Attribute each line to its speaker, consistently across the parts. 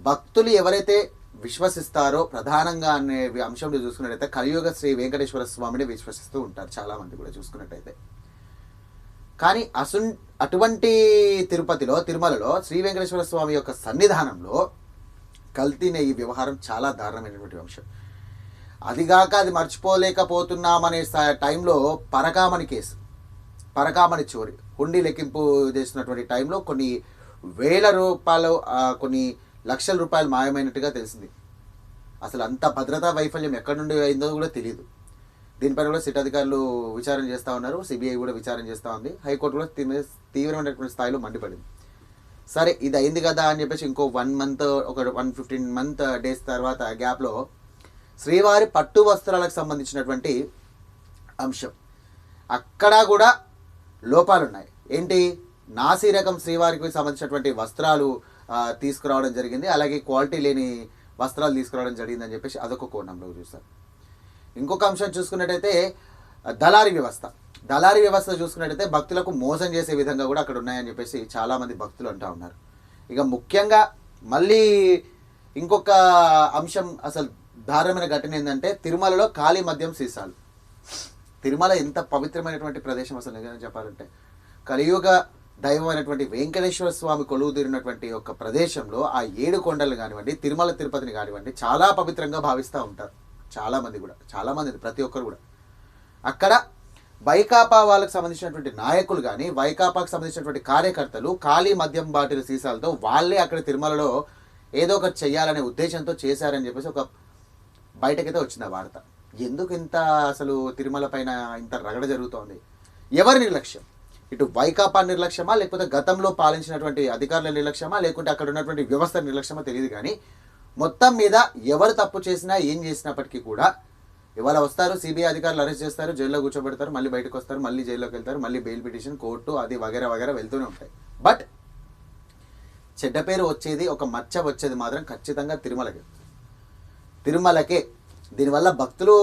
Speaker 1: భక్తులు ఎవరైతే విశ్వసిస్తారో ప్రధానంగా అనే అంశంలో చూసుకున్నట్టయితే కలియుగ శ్రీ వెంకటేశ్వర స్వామిని విశ్వసిస్తూ ఉంటారు చాలామంది కూడా చూసుకున్నట్టయితే. కానీ అటువంటి తిరుమలలో శ్రీ వెంకటేశ్వర స్వామి యొక్క సన్నిధానంలో కల్తీ నెయ్యి వ్యవహారం చాలా దారుణమైనటువంటి అంశం. అదిగాక అది మర్చిపోలేకపోతున్నామనే టైంలో పరకామణి చోరీ హుండీ లెక్కింపు చేసినటువంటి టైంలో కొన్ని వేల రూపాయలు కొన్ని లక్షల రూపాయలు మాయమైనట్టుగా తెలిసింది. అసలు అంత భద్రతా వైఫల్యం ఎక్కడి నుండి అయిందో కూడా తెలియదు. దీనిపైన కూడా సిట్ అధికారులు విచారణ చేస్తూ ఉన్నారు, సిబిఐ కూడా విచారణ చేస్తూ ఉంది, హైకోర్టు కూడా తీవ్రమైనటువంటి స్థాయిలో మండిపడింది. సరే ఇది అయింది కదా అని చెప్పేసి ఇంకో 1 మంత్ ఒక 115 డేస్ తర్వాత గ్యాప్లో శ్రీవారి పట్టు వస్త్రాలకు సంబంధించినటువంటి అంశం అక్కడ కూడా లోపాలు ఉన్నాయి. ఏంటి, నాసి రకం శ్రీవారికి సంబంధించినటువంటి వస్త్రాలు తీసుకురావడం జరిగింది, అలాగే క్వాలిటీ లేని వస్త్రాలు తీసుకురావడం జరిగిందని చెప్పేసి అదొక కోణంలో చూస్తారు. ఇంకొక అంశం చూసుకున్నట్టయితే దళారీ వ్యవస్థ చూసుకున్నట్టయితే భక్తులకు మోసం చేసే విధంగా కూడా అక్కడ ఉన్నాయని చెప్పేసి చాలామంది భక్తులు అంటూ ఉన్నారు. ఇక ముఖ్యంగా మళ్ళీ ఇంకొక అంశం, అసలు దారుణమైన ఘటన ఏంటంటే తిరుమలలో ఖాళీ మద్యం సీసాలు. తిరుమల ఎంత పవిత్రమైనటువంటి ప్రదేశం అసలు నిజంగా చెప్పాలంటే. కలియుగ దైవం అయినటువంటి వెంకటేశ్వర స్వామి కొలువు తీరినటువంటి ఒక ప్రదేశంలో ఆ 7 కొండలు కానివ్వండి, తిరుమల తిరుపతిని కానివ్వండి చాలా పవిత్రంగా భావిస్తూ ఉంటారు చాలామంది ప్రతి ఒక్కరు కూడా. అక్కడ వైకాపా వాళ్ళకి సంబంధించినటువంటి నాయకులు కానీ, వైకాపాకు సంబంధించినటువంటి కార్యకర్తలు ఖాళీ మద్యం బాటిల్ సీసాలతో వాళ్ళే అక్కడ తిరుమలలో ఏదో ఒకటి చెయ్యాలనే ఉద్దేశంతో చేశారని చెప్పేసి ఒక బయటకైతే వచ్చింది ఆ వార్త. ఎందుకు ఇంత అసలు తిరుమల పైన ఇంత రగడ జరుగుతోంది? ఎవరి నిర్లక్ష్యం? ఇటు వైకాపా నిర్లక్ష్యమా, లేకపోతే గతంలో పాలించినటువంటి అధికారుల నిర్లక్ష్యమా, లేకుంటే అక్కడ ఉన్నటువంటి వ్యవస్థ నిర్లక్ష్యమా తెలియదు. కానీ మొత్తం మీద ఎవరు తప్పు చేసినా ఏం చేసినప్పటికీ కూడా ఇవాళ వస్తారు, సిబిఐ అధికారులు అరెస్ట్ చేస్తారు, జైల్లో కూర్చోబెడతారు, మళ్ళీ బయటకు వస్తారు, మళ్ళీ జైల్లోకి వెళ్తారు, మళ్ళీ బెయిల్ పిటిషన్, కోర్టు, అది వగేరా వెళ్తూనే ఉంటాయి. బట్ చెడ్డ పేరు వచ్చేది, ఒక మచ్చ వచ్చేది మాత్రం ఖచ్చితంగా తిరుమలకే. దీనివల్ల భక్తులు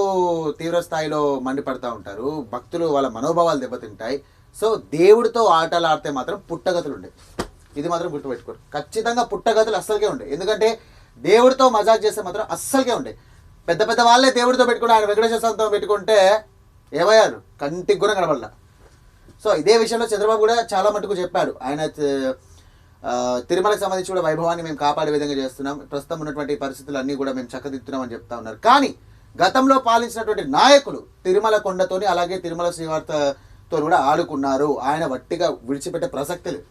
Speaker 1: తీవ్ర స్థాయిలో మండిపడతా ఉంటారు, భక్తులు వాళ్ళ మనోభావాలు దెబ్బతింటాయి. సో దేవుడితో ఆటలు ఆడితే మాత్రం పుట్టగతులు ఉండే, ఇది మాత్రం గుర్తుపెట్టుకోరు. ఖచ్చితంగా పుట్టగతులు అస్సలకే ఉండే. ఎందుకంటే దేవుడితో మజాక్ చేస్తే మాత్రం అస్సలకే ఉండే. పెద్ద పెద్ద వాళ్ళే దేవుడితో పెట్టుకుంటే, ఆయన వెంకటేశ్వర స్వామితో పెట్టుకుంటే ఏమయ్యారు, కంటికి కూడా కనబడాల. సో ఇదే విషయంలో చంద్రబాబు కూడా చాలా మటుకు చెప్పాడు. ఆయన తిరుమలకు సంబంధించి కూడా వైభవాన్ని మేము కాపాడే విధంగా చేస్తున్నాం, ప్రస్తుతం ఉన్నటువంటి పరిస్థితులు అన్నీ కూడా మేము చక్కదిద్దుతున్నామని చెప్తా ఉన్నారు. కానీ గతంలో పాలించినటువంటి నాయకులు తిరుమల కొండతోని అలాగే తిరుమల శ్రీవారితో కూడా ఆడుకున్నారు. ఆయన వట్టిగా విడిచిపెట్టే ప్రసక్తి లేదు.